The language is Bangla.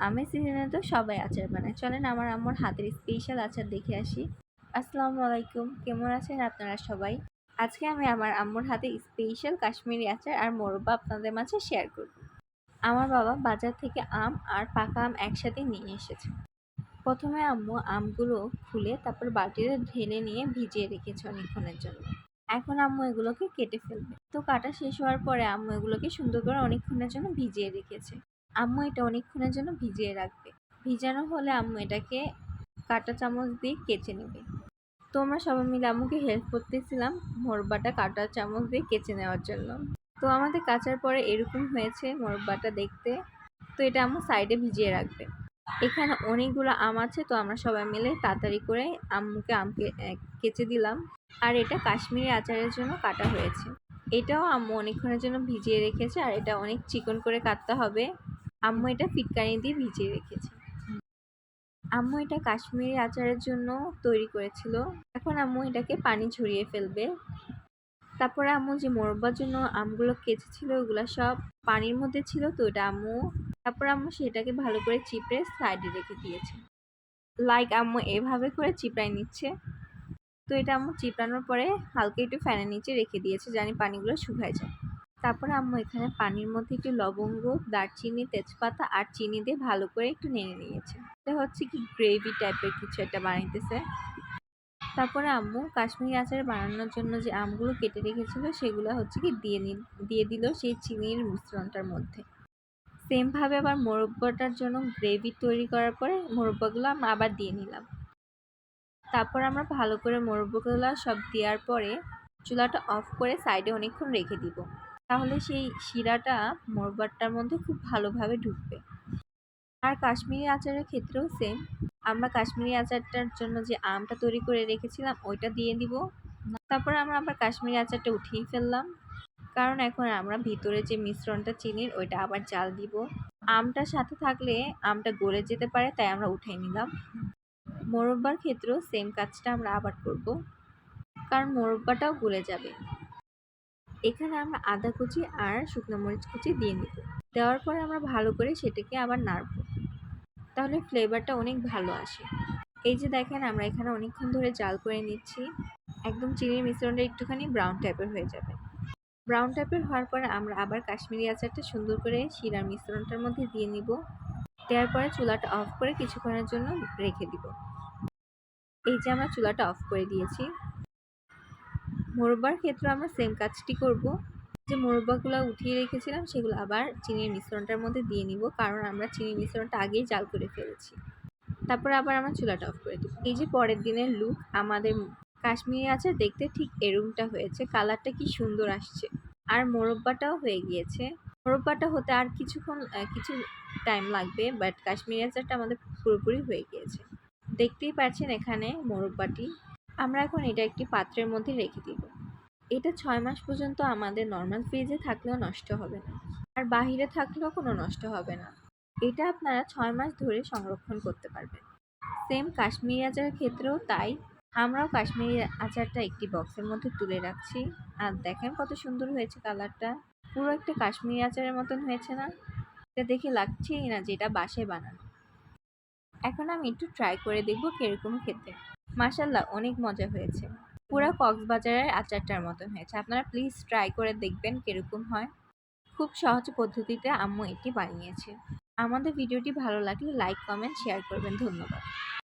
আমের সিজনে তো সবাই আচার বানায়। চলেন আমার আম্মুর হাতের স্পেশাল আচার দেখে আসি। আসসালামু আলাইকুম, কেমন আছেন আপনারা সবাই? আজকে আমি আমার আম্মুর হাতে স্পেশাল কাশ্মীরি আচার আর মোরব্বা আপনাদের মাঝে শেয়ার করব। আমার বাবা বাজার থেকে আম আর পাকা আম একসাথে নিয়ে এসেছে। প্রথমে আম্মু আমগুলো খুলে তারপর বাটিতে ঢেলে নিয়ে ভিজিয়ে রেখেছে অনেকক্ষণের জন্য। এখন আম্মু এগুলোকে কেটে ফেলবে। তো কাটা শেষ হওয়ার পরে আম্মু এগুলোকে সুন্দর করে অনেকক্ষণের জন্য ভিজিয়ে রেখেছে। আম্মু এটা অনেকক্ষণের জন্য ভিজিয়ে রাখবে। ভিজানো হলে আম্মু এটাকে কাঁটা চামচ দিয়ে কেচে নেবে। তো আমরা সবাই মিলে আম্মুকে হেল্প করতেছিলাম মোরব্বাটা কাঁটা চামচ দিয়ে কেচে নেওয়ার জন্য। তো আমাদের কাচার পরে এরকম হয়েছে মোরব্বাটা দেখতে। তো এটা আম্মু সাইডে ভিজিয়ে রাখবে। এখানে অনেকগুলো আম আছে, তো আমরা সবাই মিলে তাড়াতাড়ি করে আম্মুকে কেচে দিলাম। আর এটা কাশ্মীরি আচারের জন্য কাটা হয়েছে। এটাও আম্মু অনেকক্ষণের জন্য ভিজিয়ে রেখেছে, আর এটা অনেক চিকন করে কাটতে হবে। আম্মু এটা ফিটকারি দিয়ে ভিজিয়ে রেখেছে। আম্মু এটা কাশ্মীরি আচারের জন্য তৈরি করেছিল। এখন আম্মু এটাকে পানি ঝরিয়ে ফেলবে। তারপরে আম্মু যে মোরব্বার জন্য আমগুলো কেচেছিল ওগুলো সব পানির মধ্যে ছিল, তো এটা তারপর আম্মু সেটাকে ভালো করে চিপড়ে সাইডে রেখে দিয়েছে। আম্মু এভাবে করে চিপড়াই নিচ্ছে। তো এটা আম্মু চিপড়ানোর পরে হালকা একটু ফ্যানের নিচে রেখে দিয়েছে, জানি পানিগুলো শুকায় যায়। তারপরে আম্মু এখানে পানির মধ্যে একটু লবঙ্গ, দারচিনি, তেজপাতা আর চিনি দিয়ে ভালো করে একটু নেড়ে নিয়েছে। এটা হচ্ছে কি গ্রেভি টাইপের কিছু একটা বানাইতেছে। তারপরে আম্মু কাশ্মীরি আচার বানানোর জন্য যে আমগুলো কেটে রেখেছিল সেগুলো হচ্ছে কি দিয়ে দিল সেই চিনির মিশ্রণটার মধ্যে। সেম ভাবে আবার মোরব্বাটার জন্য গ্রেভি তৈরি করার পরে মোরব্বাগুলো আমরা আবার দিয়ে নিলাম। তারপর আমরা ভালো করে মোরব্বাগুলো সব দেওয়ার পরে চুলাটা অফ করে সাইডে অনেকক্ষণ রেখে দিব। তাহলে সেই শিরাটা মোরব্বাটার মধ্যে খুব ভালোভাবে ঢুকবে। আর কাশ্মীরি আচারের ক্ষেত্রেও সেম। আমরা কাশ্মীরি আচারটার জন্য যে আমটা তৈরি করে রেখেছিলাম ওইটা দিয়ে দিব। তারপরে আমরা আবার কাশ্মীরি আচারটা উঠিয়ে ফেললাম, কারণ এখন আমরা ভিতরে যে মিশ্রণটা চিনির ওইটা আবার জাল দিব। আমটার সাথে থাকলে আমটা গলে যেতে পারে, তাই আমরা উঠিয়ে নিলাম। মোরব্বার ক্ষেত্রেও সেম কাজটা আমরা আবার করব, কারণ মোরব্বাটাও গলে যাবে। এখানে আমরা আদা কুচি আর শুকনো মরিচ কুচি দিয়ে নিব। দেওয়ার পরে আমরা ভালো করে সেটাকে আবার নাড়ব, তাহলে ফ্লেভারটা অনেক ভালো আসে। এই যে দেখেন আমরা এখানে অনেকক্ষণ ধরে জাল করে নিচ্ছি। একদম চিনির মিশ্রণটা একটুখানি ব্রাউন টাইপের হয়ে যাবে। ব্রাউন টাইপের হওয়ার পরে আমরা আবার কাশ্মীরি আচারটা সুন্দর করে শিরার মিশ্রণটার মধ্যে দিয়ে নিব। দেওয়ার পরে চুলাটা অফ করে কিছুক্ষণের জন্য রেখে দিব। এই যে আমরা চুলাটা অফ করে দিয়েছি। মোরব্বার ক্ষেত্রে আমরা সেম কাজটি করব। যে মোরব্বাগুলো উঠিয়ে রেখেছিলাম সেগুলো আবার চিনির মিশ্রণটার মধ্যে দিয়ে নিব, কারণ আমরা চিনির মিশ্রণটা আগেই জাল করে ফেলেছি। তারপরে আবার আমরা চুলাটা অফ করে দিব। এই যে পরের দিনের লুক, আমাদের কাশ্মীরি আচার দেখতে ঠিক এরকমটা হয়েছে। কালারটা কি সুন্দর আসছে, আর মোরব্বাটাও হয়ে গিয়েছে। মোরব্বাটা হতে আর কিছু টাইম লাগবে, বাট কাশ্মীরি আচারটা আমাদের পুরোপুরি হয়ে গিয়েছে। দেখতেই পাচ্ছেন এখানে মোরব্বাটি। আমরা এখন এটা একটি পাত্রের মধ্যে রেখে দিব। এটা 6 মাস পর্যন্ত আমাদের নর্মাল ফ্রিজে থাকলেও নষ্ট হবে না, আর বাহিরে থাকলেও কোনো নষ্ট হবে না। এটা আপনারা 6 মাস ধরে সংরক্ষণ করতে পারবেন। সেম কাশ্মীরি আচারের ক্ষেত্রেও তাই। আমরাও কাশ্মীরি আচারটা একটি বক্সের মধ্যে তুলে রাখছি। আর দেখেন কত সুন্দর হয়েছে কালারটা। পুরো একটা কাশ্মীরি আচারের মতন হয়েছে না? এটা দেখে লাগছেই না যে এটা বাসায় বানানো। এখন আমি একটু ট্রাই করে দেখবো কিরকম খেতে। মাশাআল্লাহ, অনেক মজা হয়েছে। পুরো কক্সবাজারের আচারটার মতন হয়েছে। আপনারা প্লিজ ট্রাই করে দেখবেন কিরকম হয়। খুব সহজ পদ্ধতিতে আম্মু এটি বানিয়েছে। আমাদের ভিডিওটি ভালো লাগলে লাইক, কমেন্ট, শেয়ার করবেন। ধন্যবাদ।